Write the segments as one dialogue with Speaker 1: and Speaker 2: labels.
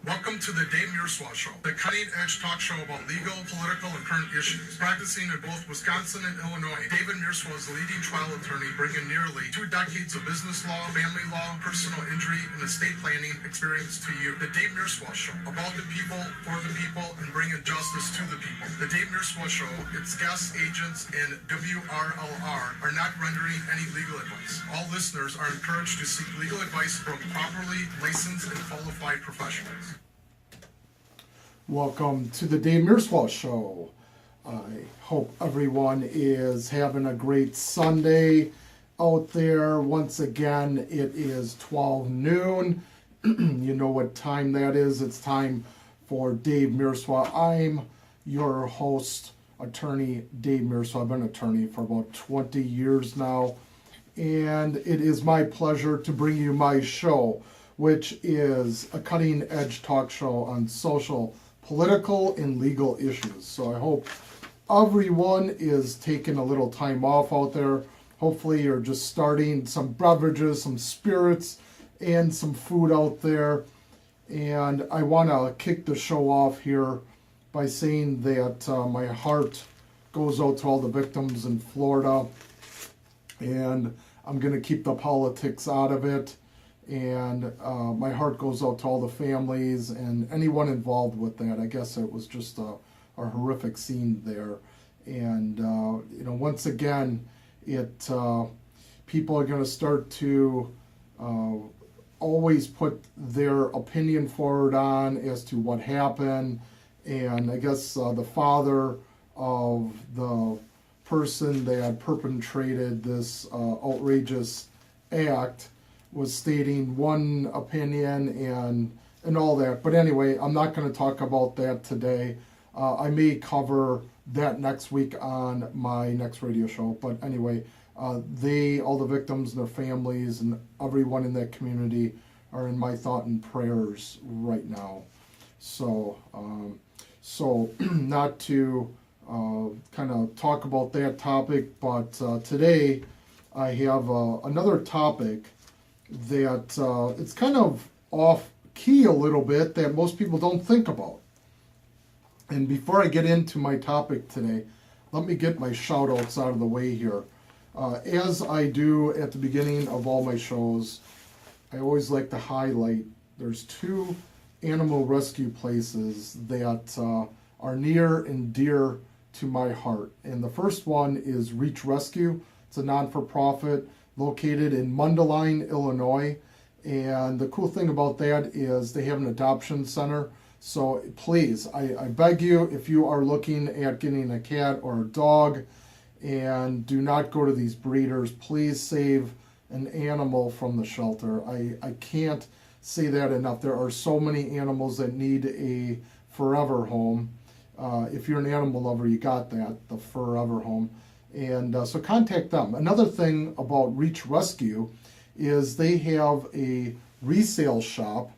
Speaker 1: Welcome to the Dave Mierswa Show, the cutting-edge talk show about legal, political, and current issues. Practicing in both Wisconsin and Illinois, David Mierswa is a leading trial attorney bringing nearly 2 decades of business law, family law, personal injury, and estate planning experience to you. The Dave Mierswa Show, about the people, for the people, and bringing justice to the people. The Dave Mierswa Show, its guests, agents, and WRLR are not rendering any legal advice. All listeners are encouraged to seek legal advice from properly licensed and qualified professionals.
Speaker 2: Welcome to the Dave Mierswa Show. I hope everyone is having a great Sunday out there. Once again, it is 12 noon. You know what time that is. It's time for Dave Mierswa. I'm your host, attorney Dave Mierswa. I've been an attorney for about 20 years now. And it is my pleasure to bring you my show, which is a cutting-edge talk show on social, political, and legal issues. So I hope everyone is taking a little time off out there. Hopefully you're just starting some beverages, some spirits, and some food out there. And I want to kick the show off here by saying that my heart goes out to all the victims in Florida. And I'm going to keep the politics out of it. And my heart goes out to all the families and anyone involved with that. I guess it was just a horrific scene there. And, once again, people are going to start to always put their opinion forward on as to what happened. And I guess the father of the person that perpetrated this outrageous act was stating one opinion and all that. But anyway, I'm not going to talk about that today. I may cover that next week on my next radio show. But anyway, all the victims and their families and everyone in that community are in my thought and prayers right now. So not to kind of talk about that topic, but today I have another topic that it's kind of off key a little bit that most people don't think about. And before I get into my topic today, let me get my shout outs out of the way here. As I do at the beginning of all my shows, I always like to highlight there's 2 animal rescue places that are near and dear to my heart. And the first one is Reach Rescue. It's a non-for-profit located in Mundelein, Illinois. And the cool thing about that is they have an adoption center. So please, I beg you, if you are looking at getting a cat or a dog, and do not go to these breeders, please save an animal from the shelter. I can't say that enough. There are so many animals that need a forever home. If you're an animal lover, you got that, the forever home. And so contact them. Another thing about Reach Rescue is they have a resale shop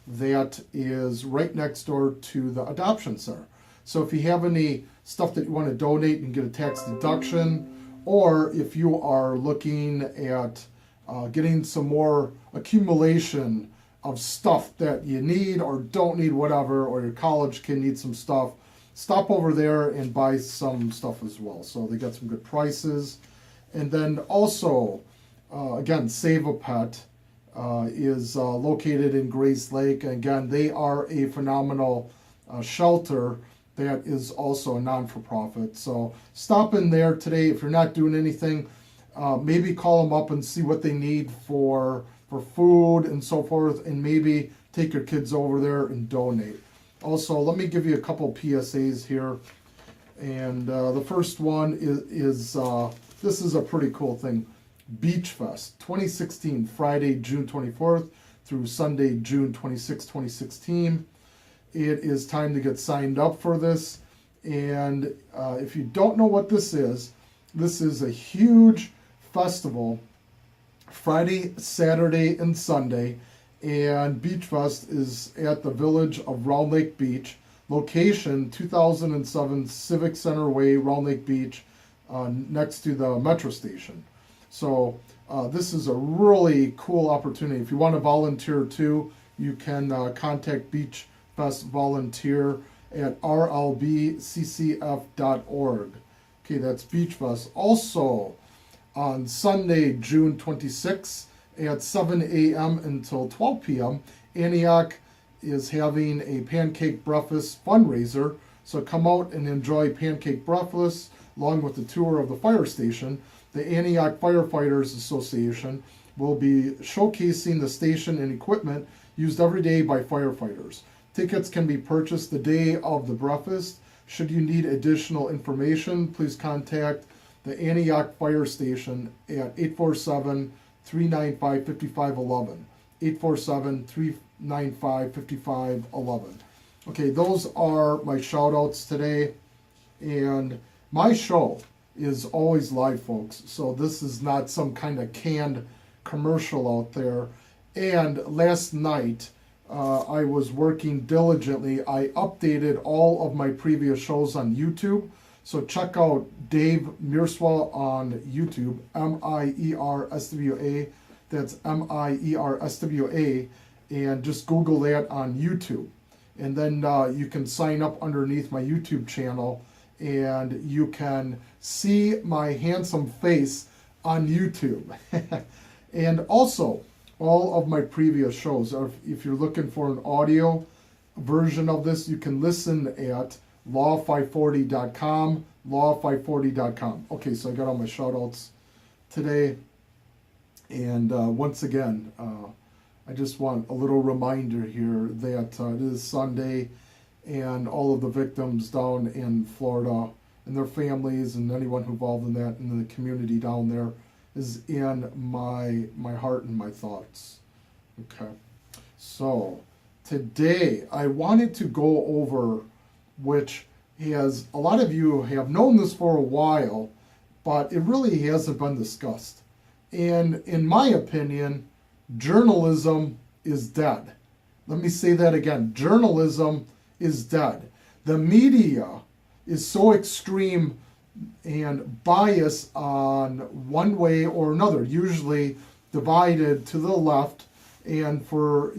Speaker 2: that is right next door to the adoption center. So if you have any stuff that you want to donate and get a tax deduction, or if you are looking at getting some more accumulation of stuff that you need or don't need, whatever, or your college kid needs some stuff, stop over there and buy some stuff as well. So they got some good prices. And then also, again, Save a Pet is located in Grace Lake. And again, they are a phenomenal shelter that is also a non-for-profit. So stop in there today. If you're not doing anything, maybe call them up and see what they need for food and so forth, and maybe take your kids over there and donate. Also, let me give you a couple PSAs here. And the first one is this is a pretty cool thing. Beach Fest 2016, Friday, June 24th through Sunday, June 26, 2016. It is time to get signed up for this. And if you don't know what this is a huge festival, Friday, Saturday, and Sunday. And Beach Fest is at the village of Round Lake Beach. Location, 2007 Civic Center Way, Round Lake Beach, next to the metro station. So this is a really cool opportunity. If you want to volunteer too, you can contact Beach Fest volunteer at rlbccf.org. Okay, that's Beach Fest. Also, on Sunday, June 26th at 7 a.m. until 12 p.m., Antioch is having a pancake breakfast fundraiser. So come out and enjoy pancake breakfast along with the tour of the fire station. The Antioch Firefighters Association will be showcasing the station and equipment used every day by firefighters. Tickets can be purchased the day of the breakfast. Should you need additional information, please contact the Antioch Fire Station at 847-395-5511. 847-395-5511. Okay, those are my shout outs today. And my show is always live, folks. So this is not some kind of canned commercial out there. And last night, I was working diligently. I updated all of my previous shows on YouTube. So check out Dave Mierswa on YouTube, Mierswa. That's Mierswa. And just Google that on YouTube. And then you can sign up underneath my YouTube channel and you can see my handsome face on YouTube. And also, all of my previous shows, if you're looking for an audio version of this, you can listen at law540.com, law540.com. Okay, so I got all my shout outs today. And once again, I just want a little reminder here that it is Sunday, and all of the victims down in Florida and their families and anyone who involved in that in the community down there is in my heart and my thoughts. Okay, so today I wanted to go over, which has, a lot of you have known this for a while, but it really hasn't been discussed. And in my opinion, journalism is dead. Let me say that again. Journalism is dead. The media is so extreme and biased on one way or another, usually divided to the left. And for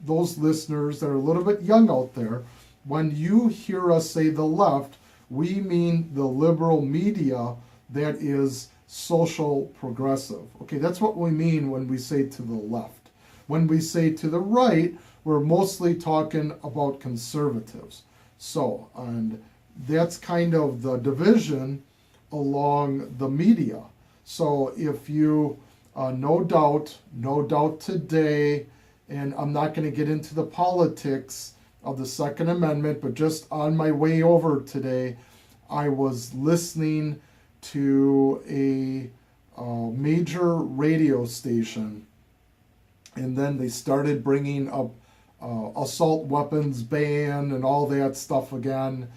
Speaker 2: those listeners that are a little bit young out there, when you hear us say the left, we mean the liberal media that is social progressive. Okay, that's what we mean when we say to the left. When we say to the right, we're mostly talking about conservatives. So, and that's kind of the division along the media. So if you, no doubt today, and I'm not going to get into the politics of the Second Amendment, but just on my way over today, I was listening to a major radio station, and then they started bringing up assault weapons ban and all that stuff again.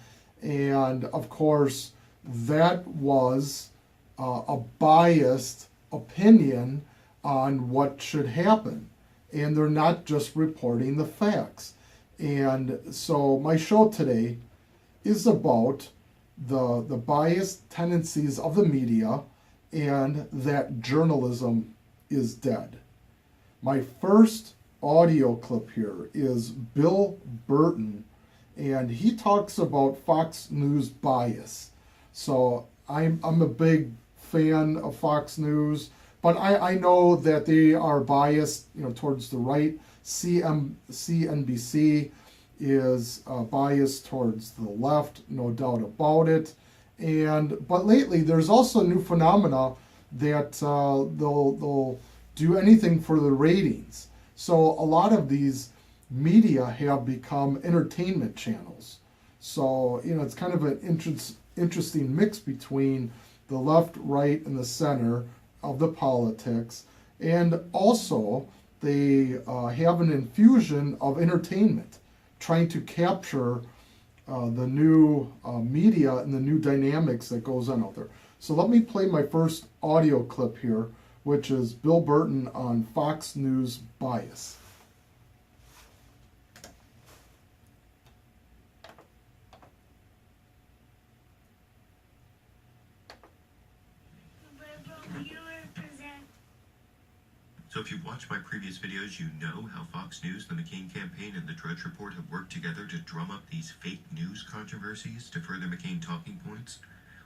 Speaker 2: And of course, that was a biased opinion on what should happen. And they're not just reporting the facts. And so my show today is about the biased tendencies of the media and that journalism is dead. My first audio clip here is Bill Burton, and he talks about Fox News bias. So I'm a big fan of Fox News, but I know that they are biased, towards the right. CNBC is biased towards the left, no doubt about it. But lately, there's also new phenomena that they'll do anything for the ratings. So a lot of these media have become entertainment channels. So it's kind of an interesting mix between the left, right, and the center of the politics, and also they have an infusion of entertainment, trying to capture the new media and the new dynamics that goes on out there. So let me play my first audio clip here, which is Bill Burton on Fox News bias.
Speaker 3: So So if you've watched my previous videos, you know how Fox News, the McCain campaign, and the Drudge Report have worked together to drum up these fake news controversies to further McCain talking points,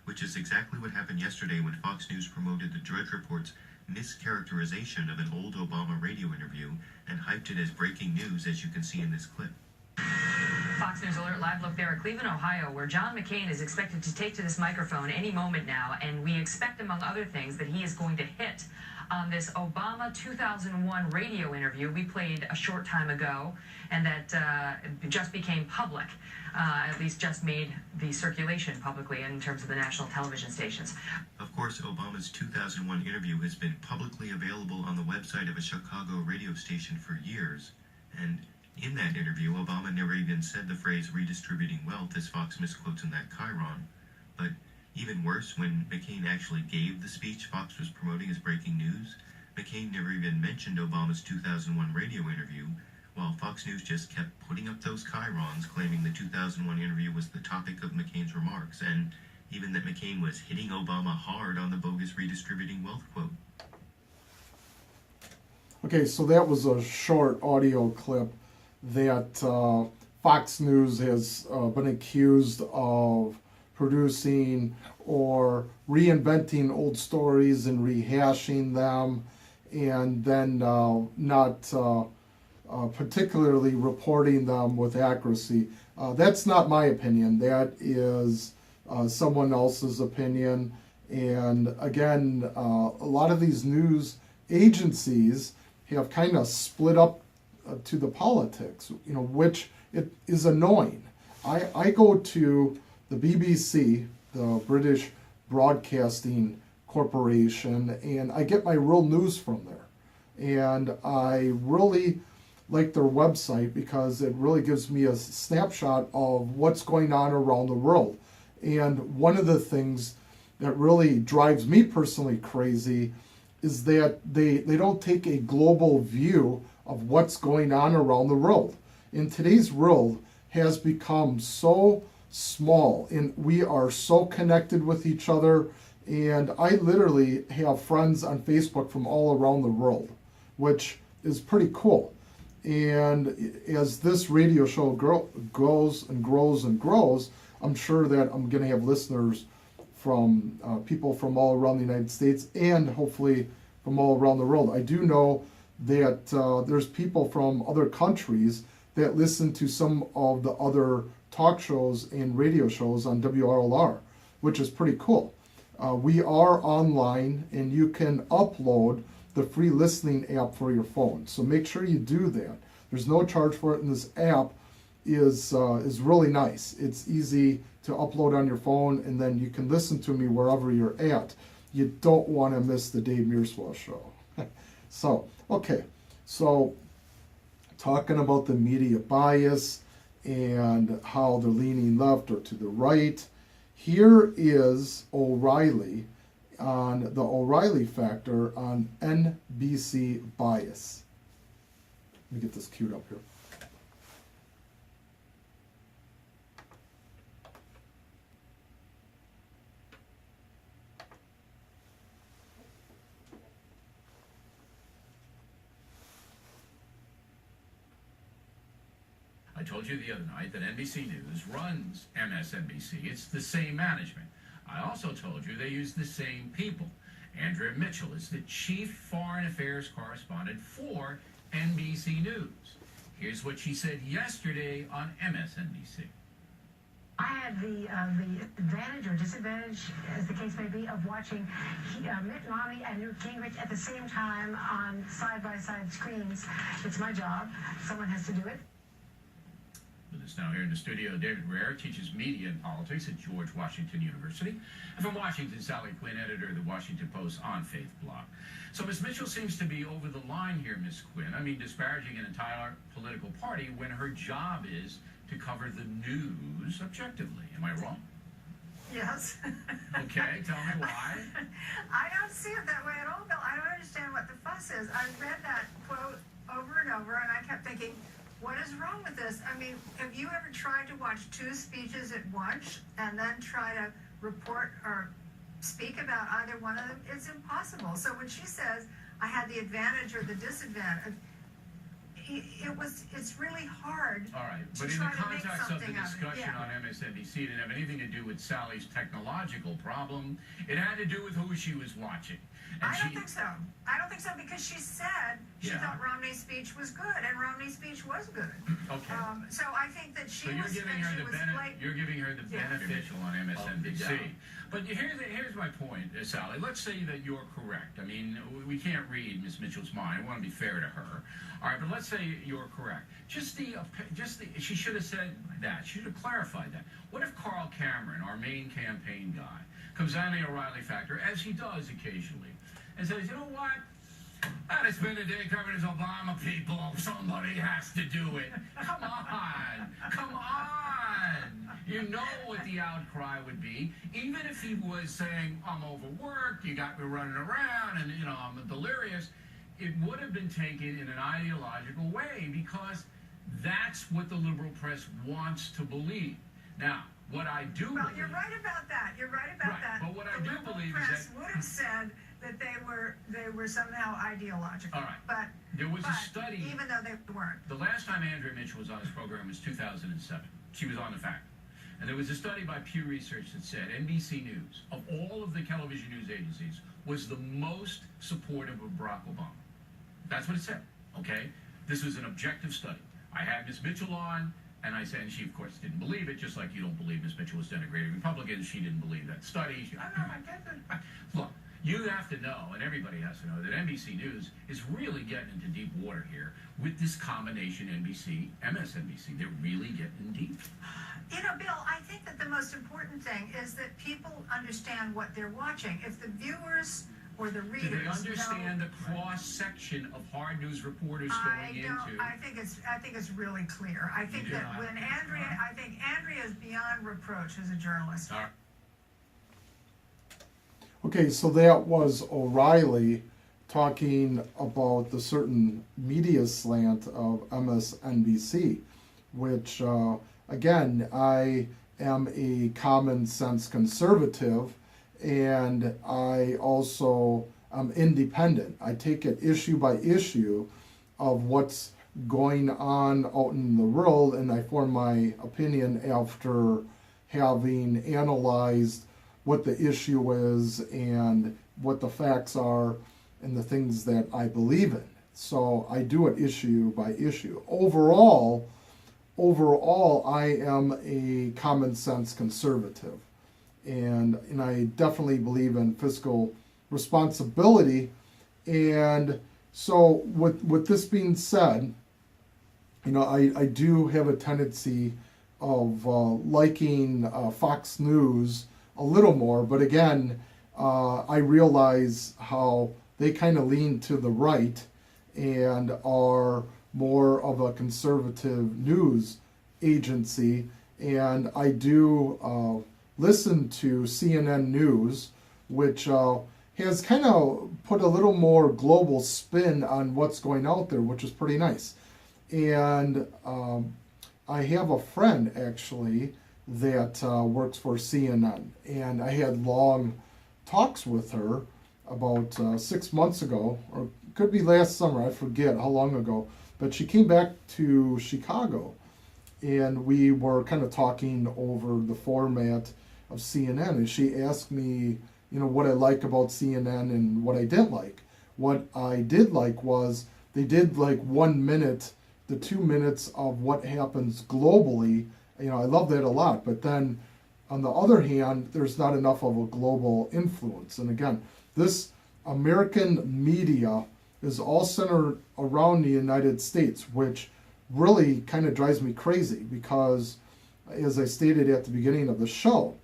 Speaker 3: which is exactly what happened yesterday when Fox News promoted the Drudge Report's mischaracterization of an old Obama radio interview and hyped it as breaking news, as you can see in this clip.
Speaker 4: Fox News Alert Live look there at Cleveland, Ohio, where John McCain is expected to take to this microphone any moment now, and we expect, among other things, that he is going to hit on this Obama 2001 radio interview we played a short time ago, and that just became public, at least just made the circulation publicly in terms of the national television stations.
Speaker 3: Of course, Obama's 2001 interview has been publicly available on the website of a Chicago radio station for years, and in that interview, Obama never even said the phrase redistributing wealth, as Fox misquotes in that chyron. But even worse, when McCain actually gave the speech Fox was promoting as breaking news, McCain never even mentioned Obama's 2001 radio interview, while Fox News just kept putting up those chyrons claiming the 2001 interview was the topic of McCain's remarks, and even that McCain was hitting Obama hard on the bogus redistributing wealth quote.
Speaker 2: Okay, so that was a short audio clip that Fox News has been accused of producing or reinventing old stories and rehashing them, and then not particularly reporting them with accuracy. That's not my opinion. That is someone else's opinion. And again, a lot of these news agencies have kind of split up to the politics, which it is annoying. I go to the BBC, the British Broadcasting Corporation, and I get my real news from there. And I really like their website because it really gives me a snapshot of what's going on around the world. And one of the things that really drives me personally crazy is that they don't take a global view of what's going on around the world. In today's world has become so small, and we are so connected with each other, and I literally have friends on Facebook from all around the world, which is pretty cool. And as this radio show goes and grows and grows, I'm sure that I'm going to have listeners from people from all around the United States and hopefully from all around the world. I do know that there's people from other countries that listen to some of the other talk shows and radio shows on WRLR, which is pretty cool. We are online, and you can upload the free listening app for your phone. So make sure you do that. There's no charge for it, and this app is really nice. It's easy to upload on your phone, and then you can listen to me wherever you're at. You don't want to miss the Dave Mierswa show. So, okay. So, talking about the media bias and how they're leaning left or to the right, here is O'Reilly on the O'Reilly factor on NBC bias. Let me get this queued up here.
Speaker 5: I told you the other night that NBC News runs MSNBC. It's the same management. I also told you they use the same people. Andrea Mitchell is the chief foreign affairs correspondent for NBC News. Here's what she said yesterday on MSNBC.
Speaker 6: I had the advantage or disadvantage, as the case may be, of watching Mitt Romney and Newt Gingrich at the same time on side-by-side screens. It's my job. Someone has to do it.
Speaker 5: With us now here in the studio, David Rare teaches media and politics at George Washington University. And from Washington, Sally Quinn, editor of the Washington Post on Faith blog. So Ms. Mitchell seems to be over the line here, Ms. Quinn. I mean, disparaging an entire political party when her job is to cover the news objectively. Am I wrong?
Speaker 6: Yes.
Speaker 5: Okay, tell me why.
Speaker 6: I don't see it that way at all, Bill. I don't understand what the fuss is. I read that quote over and over, and I kept thinking, what is wrong with this? I mean, have you ever tried to watch two speeches at once and then try to report or speak about either one of them? It's impossible. So when she says, I had the advantage or the disadvantage. It's really hard.
Speaker 5: All right,
Speaker 6: to
Speaker 5: but in the
Speaker 6: try to make
Speaker 5: context of the
Speaker 6: something of it.
Speaker 5: discussion
Speaker 6: Yeah.
Speaker 5: on MSNBC, it didn't have anything to do with Sally's technological problem. It had to do with who she was watching. And
Speaker 6: I don't think so. I don't think so because she said she
Speaker 5: Yeah.
Speaker 6: thought Romney's speech was good, and Romney's speech was good.
Speaker 5: Okay.
Speaker 6: So I think that she
Speaker 5: So you're
Speaker 6: was.
Speaker 5: giving
Speaker 6: and
Speaker 5: her
Speaker 6: she
Speaker 5: the
Speaker 6: was like,
Speaker 5: you're giving her the
Speaker 6: Yeah.
Speaker 5: beneficial on MSNBC.
Speaker 7: Yeah.
Speaker 5: But here's my point, Sally. Let's say that you're correct. I mean, we can't read Miss Mitchell's mind. I want to be fair to her. All right, but let's say you're correct. She should have said that. She should have clarified that. What if Carl Cameron, our main campaign guy, comes on the O'Reilly factor, as he does occasionally, and says, you know what? I had to spend a day covering his Obama people. Somebody has to do it. Come on. Come on. You know what the outcry would be. Even if he was saying, I'm overworked, you got me running around, and, I'm delirious, it would have been taken in an ideological way because that's what the liberal press wants to believe. Now, what I do
Speaker 6: well,
Speaker 5: believe...
Speaker 6: you're right about that. You're right about
Speaker 5: Right,
Speaker 6: that.
Speaker 5: but what I
Speaker 6: the
Speaker 5: do
Speaker 6: liberal
Speaker 5: believe is
Speaker 6: press
Speaker 5: that-
Speaker 6: would have said that they were somehow ideological.
Speaker 5: All right.
Speaker 6: But
Speaker 5: There was a
Speaker 6: but
Speaker 5: study...
Speaker 6: even though they weren't.
Speaker 5: The last time Andrea Mitchell was on this program was 2007. She was on the factor. And there was a study by Pew Research that said NBC News, of all of the television news agencies, was the most supportive of Barack Obama. That's what it said, okay? This was an objective study. I had Ms. Mitchell on, and I said, and she, of course, didn't believe it, just like you don't believe Ms. Mitchell was denigrating Republicans. She didn't believe that study. I get it. Look, you have to know, and everybody has to know, that NBC News is really getting into deep water here with this combination NBC, MSNBC. They're really getting deep.
Speaker 6: Bill, I think that the most important thing is that people understand what they're watching. If the viewers or the readers
Speaker 5: Do they understand
Speaker 6: know,
Speaker 5: the cross-section of hard news reporters going into...
Speaker 6: I think it's really clear. I think
Speaker 5: You do
Speaker 6: that
Speaker 5: not.
Speaker 6: when I think Andrea is beyond reproach as a journalist.
Speaker 5: All right.
Speaker 2: Okay, so that was O'Reilly talking about the certain media slant of MSNBC, which, again, I am a common sense conservative, and I also am independent. I take it issue by issue of what's going on out in the world, and I form my opinion after having analyzed what the issue is and what the facts are and the things that I believe in. So I do it issue by issue. Overall, I am a common sense conservative. And I definitely believe in fiscal responsibility. And so with this being said, I do have a tendency of liking Fox News a little more, but again, I realize how they kind of lean to the right and are more of a conservative news agency, and I do listen to CNN News, which has kind of put a little more global spin on what's going out there, which is pretty nice. And I have a friend actually that works for CNN, and I had long talks with her about 6 months ago, or could be last summer, I forget how long ago, but she came back to Chicago, and we were kind of talking over the format of CNN, and she asked me, what I like about CNN and what I didn't like. What I did like was they did like 1 minute to 2 minutes of what happens globally. I love that a lot, but then on the other hand, there's not enough of a global influence. And again, this American media is all centered around the United States, which really kind of drives me crazy because, as I stated at the beginning of the show,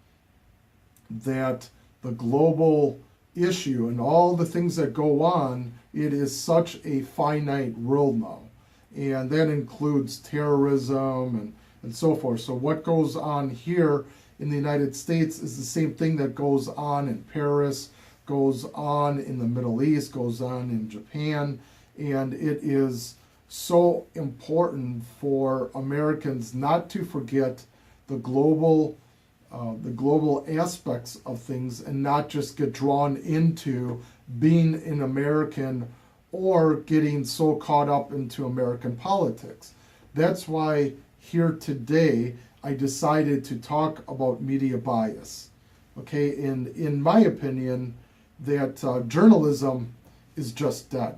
Speaker 2: that the global issue and all the things that go on, it is such a finite world now. And that includes terrorism and so forth. So what goes on here in the United States is the same thing that goes on in Paris, goes on in the Middle East, goes on in Japan, and it is so important for Americans not to forget the global aspects of things and not just get drawn into being an American or getting so caught up into American politics. That's why here today I decided to talk about media bias. Okay, and in my opinion, that journalism is just dead.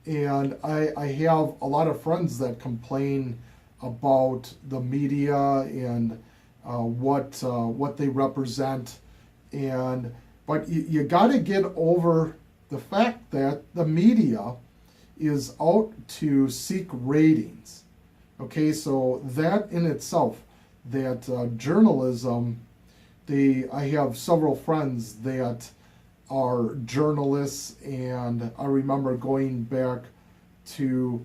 Speaker 2: And I have a lot of friends that complain about the media and what they represent, but you got to get over the fact that the media is out to seek ratings. Okay, so that in itself, that journalism, I have several friends that are journalists, and I remember going back to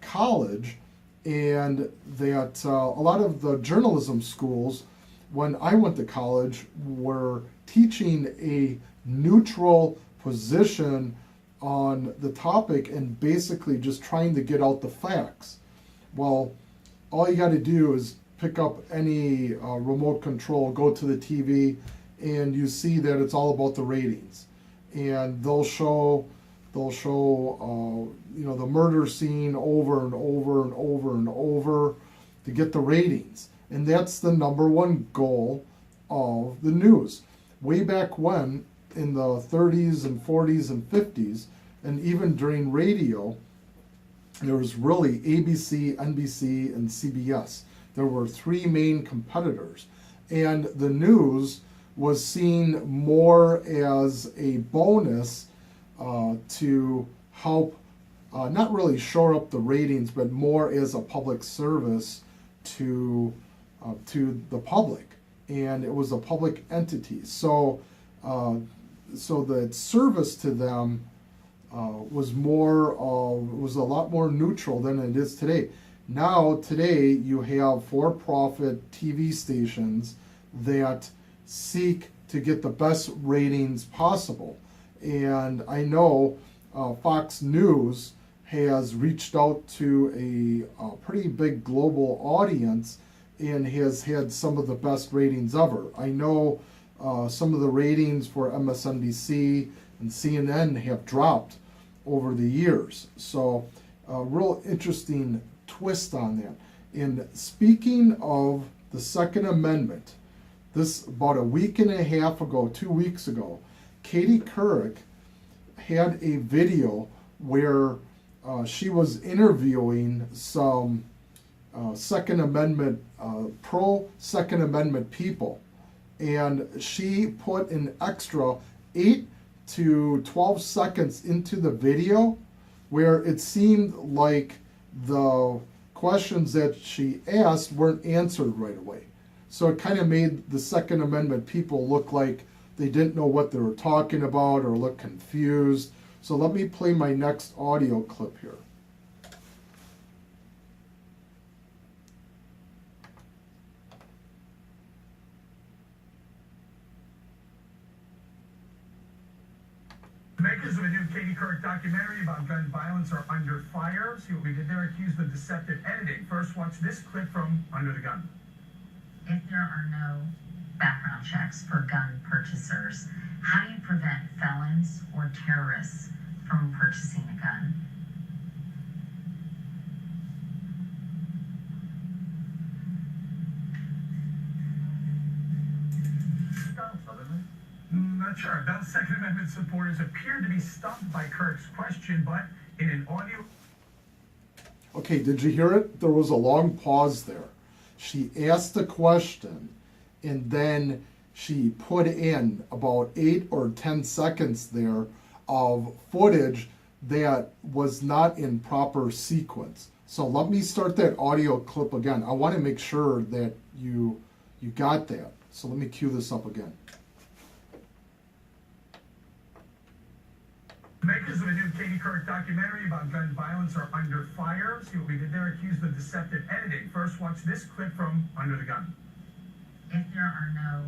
Speaker 2: college, and that a lot of the journalism schools, when I went to college, were teaching a neutral position on the topic and basically just trying to get out the facts. Well, all you got to do is pick up any remote control, go to the TV, and you see that it's all about the ratings. And they'll show the murder scene over and over and over and over to get the ratings. And that's the number one goal of the news. Way back when, in the 30s and 40s and 50s, and even during radio, there was really ABC, NBC, and CBS. There were three main competitors. And the news was seen more as a bonus to help not really shore up the ratings, but more as a public service to the public. And it was a public entity. So the service to them was a lot more neutral than it is today. Now, today, you have for-profit TV stations that seek to get the best ratings possible. And I know Fox News has reached out to a pretty big global audience and has had some of the best ratings ever. I know some of the ratings for MSNBC and CNN have dropped over the years. So a real interesting twist on that. And speaking of the Second Amendment, this about a week and a half ago, 2 weeks ago, Katie Couric had a video where she was interviewing some Second Amendment, pro-Second Amendment people. And she put an extra 8 to 12 seconds into the video where it seemed like the questions that she asked weren't answered right away. So it kind of made the Second Amendment people look like they didn't know what they were talking about or look confused. So let me play my next audio clip here.
Speaker 7: Makers of a new Katie Couric documentary about gun violence are under fire. See what we did there, accused of deceptive editing. First, watch this clip from Under the Gun.
Speaker 4: If there are no background checks for gun purchasers, how do you prevent felons or terrorists from purchasing a gun?
Speaker 7: Not sure. Those Second Amendment supporters appeared to be stumped by Couric's question, but in an audio...
Speaker 2: Okay, did you hear it? There was a long pause there. She asked a question, and then she put in about 8 or 10 seconds there of footage that was not in proper sequence. So let me start that audio clip again. I want to make sure that you got that. So let me cue this up again.
Speaker 7: Makers of a new Katie Couric documentary about gun violence are under fire. See what we did there, accused of deceptive editing. First, watch this clip from Under the Gun.
Speaker 4: If there are no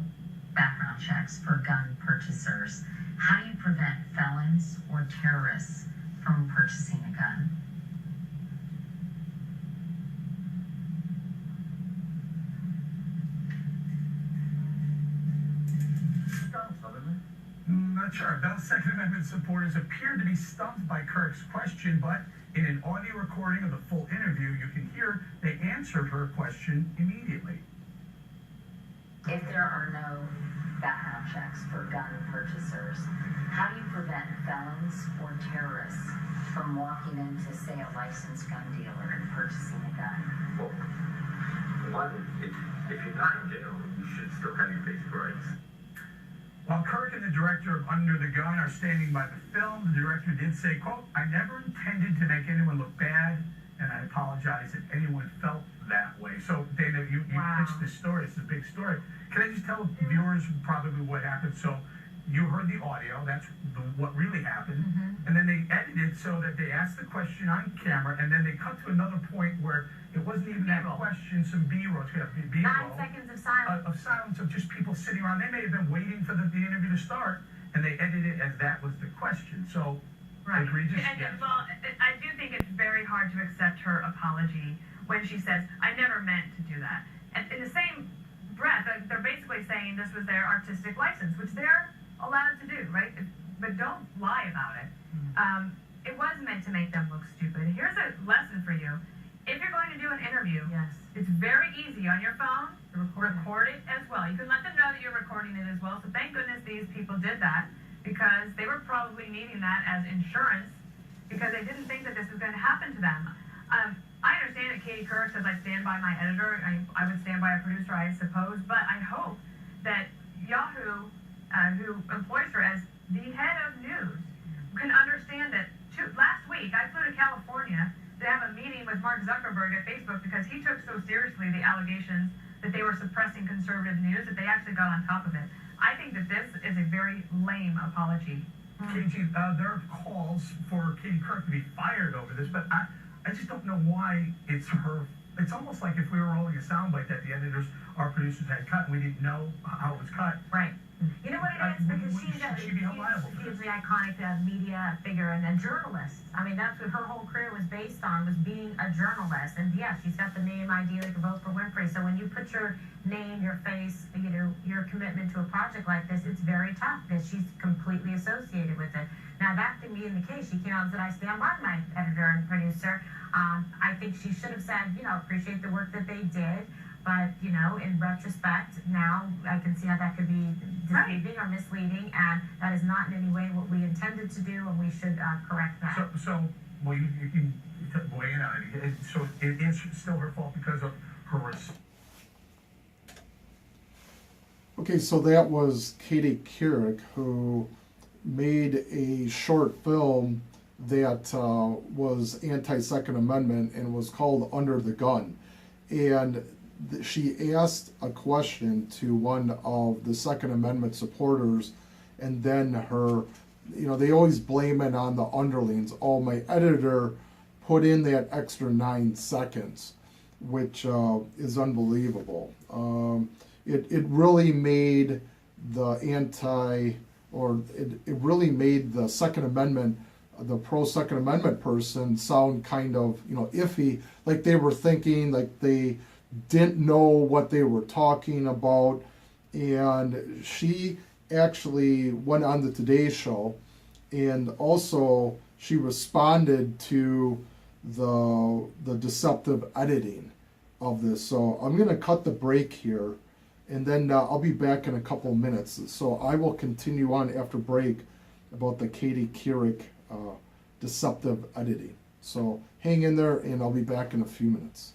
Speaker 4: background checks for gun purchasers, how do you prevent felons or terrorists from purchasing a gun?
Speaker 7: Not not sure. Those Second Amendment supporters appeared to be stumped by Kirk's question, but in an audio recording of the full interview, you can hear they answered her question immediately.
Speaker 8: If there are no background checks for gun purchasers, how do you prevent felons or terrorists from walking into, say, a licensed gun dealer and purchasing a gun?
Speaker 9: Well, one, if you're not in jail, you should still have your basic rights.
Speaker 7: While Kirk and the director of Under the Gun are standing by the film, the director did say, quote, "I never intended to make anyone look bad, and I apologize if anyone felt that way." So, Dana, you pitched this story. It's a big story. Can I just tell viewers probably what happened? So, you heard the audio. That's what really happened. And then they edited so that they asked the question on camera, and then they cut to another point where it wasn't even that question, some B-roll.
Speaker 8: 9 seconds of silence.
Speaker 7: Of silence of just people sitting around. They may have been waiting for the interview to start, and they edited it as that was the question. So,
Speaker 10: right.
Speaker 7: Egregious.
Speaker 10: And,
Speaker 7: yes.
Speaker 10: well, I do think it's very hard to accept her apology when she says, "I never meant to do that." And in the same breath, they're basically saying this was their artistic license, which they're allowed to do, right? But don't lie about it. It was meant to make them look stupid. Here's a lesson for you. If you're going to do an interview, it's very easy on your phone to record it as well. You can let them know that you're recording it as well. So thank goodness these people did that, because they were probably needing that as insurance, because they didn't think that this was going to happen to them. I understand that Katie Couric says I stand by my editor. I would stand by a producer, I suppose, but I hope that Yahoo, who employs her as the head of news, can understand that last week I flew to California to have a meeting with Mark Zuckerberg at Facebook because he took so seriously the allegations that they were suppressing conservative news that they actually got on top of it. I think that this is a very lame apology.
Speaker 7: KG, there are calls for Katie Couric to be fired over this, but I just don't know why it's her. It's almost like if we were rolling a soundbite that the editors, our producers had cut, and we didn't know how it was cut.
Speaker 8: Right. You know what it is? Because she's the iconic media figure and a journalist. I mean, that's what her whole career was based on, was being a journalist. And yeah, she's got the name idea like a vote for Winfrey. So when you put your name, your face, you know, your commitment to a project like this, it's very tough because she's completely associated with it. Now, that thing being the case, she came out and said, "I stand by my editor and producer." I think she should have said, you know, appreciate the work that they did. But, you know, in retrospect, now I can see how that could be deceiving or misleading, and that is not in any way what we intended to do, and we should correct that.
Speaker 7: Well, you can weigh in on it. So it is still her fault because of her.
Speaker 2: Okay, so that was Katie Couric, who made a short film that was anti-Second Amendment and was called Under the Gun. And she asked a question to one of the Second Amendment supporters, and then her, you know, they always blame it on the underlings. Oh, my editor put in that extra 9 seconds, which is unbelievable. It really made it really made the Second Amendment, the pro-Second Amendment person sound kind of, you know, iffy, like they were thinking, like they didn't know what they were talking about. And she actually went on the Today Show, and also she responded to the deceptive editing of this. So I'm going to cut the break here, and then I'll be back in a couple of minutes. So I will continue on after break about the Katie Couric deceptive editing. So hang in there, and I'll be back in a few minutes.